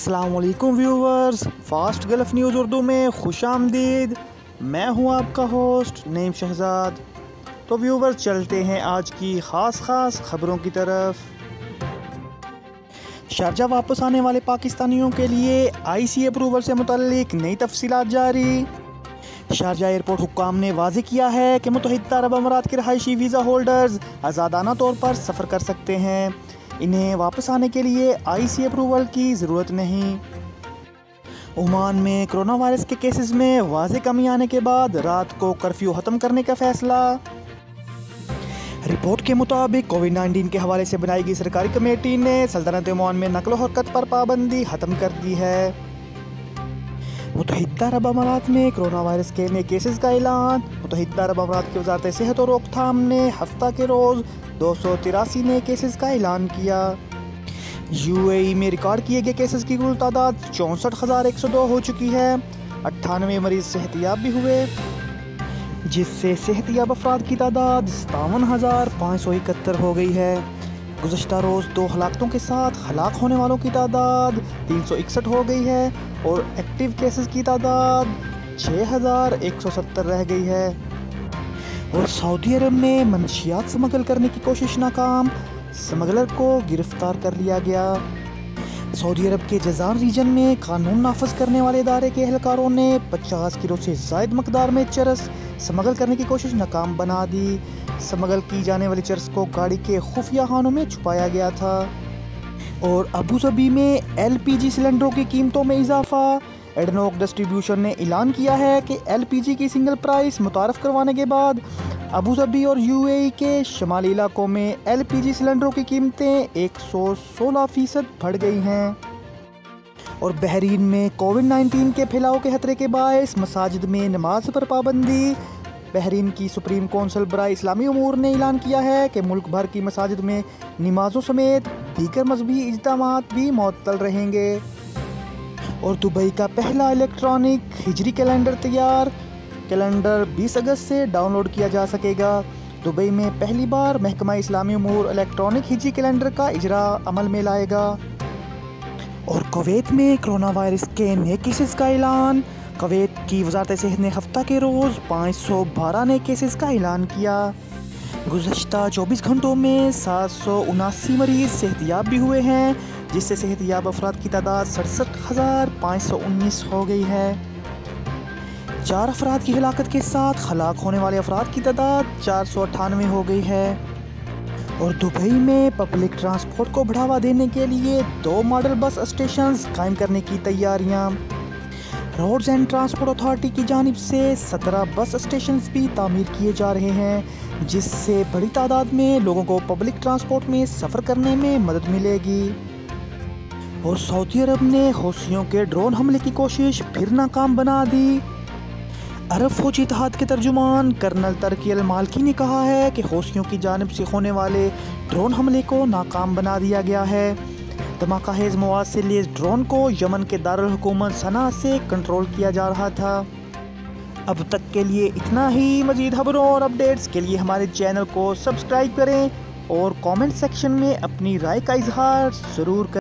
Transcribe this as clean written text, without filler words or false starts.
अस्सलाम वालेकुम viewers, fast gulf news Urdu में खुश आमदीद। मैं हूं आपका होस्ट नईम शहजाद। तो व्यूवर्स, चलते हैं आज की ख़ास ख़बरों की तरफ। शारजा वापस आने वाले पाकिस्तानियों के लिए आईसी अप्रूवल से मुतल्लिक नई तफसीलात जारी। शारजा एयरपोर्ट हुक्काम ने वाज़ेह किया है कि मुत्तहिदा अरब अमारात के रहायशी वीज़ा होल्डर्स आज़ादाना तौर पर सफ़र कर सकते हैं। इन्हें वापस आने के लिए आईसी अप्रूवल की ज़रूरत नहीं। ओमान में कोरोना वायरस के केसेस में वाज़ेह कमी आने के बाद रात को कर्फ्यू ख़त्म करने का फ़ैसला। रिपोर्ट के मुताबिक कोविड-19 के हवाले से बनाई गई सरकारी कमेटी ने सल्तनत ओमान में नकलो हरकत पर पाबंदी ख़त्म कर दी है। मुत्तहिदा अरब अमारात में कोरोना वायरस के नए केसेस का ऐलान। मुत्तहिदा अरब अमारात की वज़ारत सेहत और रोकथाम ने हफ्ता के रोज़ 283 नए केसेस का ऐलान किया। यूएई में रिकॉर्ड किए गए केसेस की कुल तादाद 64,102 हो चुकी है। 98 मरीज सेहतियाब भी हुए, जिससे सेहतियाब अफराद की तादाद 57,571 हो गई है। गुज़श्ता रोज़ 2 हलाकतों के साथ हलाक होने वालों की तादाद 361 हो गई है और एक्टिव केसेस की तादाद 6,170 रह गई है। और सऊदी अरब में मंशियात स्मगल करने की कोशिश नाकाम, स्मगलर को गिरफ्तार कर लिया गया। सऊदी अरब के जज़ान रीजन में कानून नाफज करने वाले इदारे के एहलकारों ने 50 किलो से ज़ायद मकदार में चरस स्मगल करने की कोशिश नाकाम बना दी। स्मगल की जाने वाली चरस को गाड़ी के खुफिया खानों में छुपाया गया था। और अबू धाबी में एलपीजी सिलेंडरों की कीमतों में इजाफा। एडनॉक डिस्ट्रीब्यूशन ने ऐलान किया है कि एलपीजी की सिंगल प्राइस मुतारफ़ करवाने के बाद अबू धाबी और यूएई के शमाली इलाकों में एलपीजी सिलेंडरों की कीमतें 116% बढ़ गई हैं। और बहरीन में कोविड-19 के फैलाव के खतरे के बायस मसाजिद में नमाज पर पाबंदी। बहरीन की सुप्रीम कौंसिल बराए इस्लामी उमूर ने ऐलान किया है कि मुल्क भर की मसाजिद में नमाजों समेत दीगर मजहबी इज्तिमात भी मुअत्तल रहेंगे। और दुबई का पहला इलेक्ट्रॉनिक हिजरी कैलेंडर तैयार। कैलेंडर 20 अगस्त से डाउनलोड किया जा सकेगा। दुबई में पहली बार महकमा इस्लामी उमूर इलेक्ट्रॉनिक हिजरी कैलेंडर का इजरा अमल में लाएगा। और कुवैत में कोरोना वायरस के नए केसेस का ऐलान। कुवैत की वज़ारत सेहत ने हफ्ता के रोज़ 512 नए केसेस का ऐलान किया। गुज़श्ता 24 घंटों में 779 मरीज सेहतियाब भी हुए हैं, जिससे सेहतियाब अफराद की तादाद 67,519 हो गई है। 4 अफराद की हलाकत के साथ हलाक होने वाले अफराद की तादाद 498 हो गई है। और दुबई में पब्लिक ट्रांसपोर्ट को बढ़ावा देने के लिए 2 मॉडल बस स्टेशंस कायम करने की तैयारियां। रोड्स एंड ट्रांसपोर्ट अथॉरिटी की जानिब से 17 बस स्टेशंस भी तामीर किए जा रहे हैं, जिससे बड़ी तादाद में लोगों को पब्लिक ट्रांसपोर्ट में सफ़र करने में मदद मिलेगी। और सऊदी अरब ने हौसियों के ड्रोन हमले की कोशिश फिर नाकाम बना दी। अरब फौजी इत्तेहाद के तर्जुमान कर्नल तरकी अल मालकी ने कहा है कि हौसियों की जानिब से होने वाले ड्रोन हमले को नाकाम बना दिया गया है। धमाकाहेज मवाद से लैस ड्रोन को यमन के दारुल हुकूमत सना से कंट्रोल किया जा रहा था। अब तक के लिए इतना ही। मज़ीद खबरों और अपडेट्स के लिए हमारे चैनल को सब्सक्राइब करें और कमेंट सेक्शन में अपनी राय का इजहार ज़रूर करें।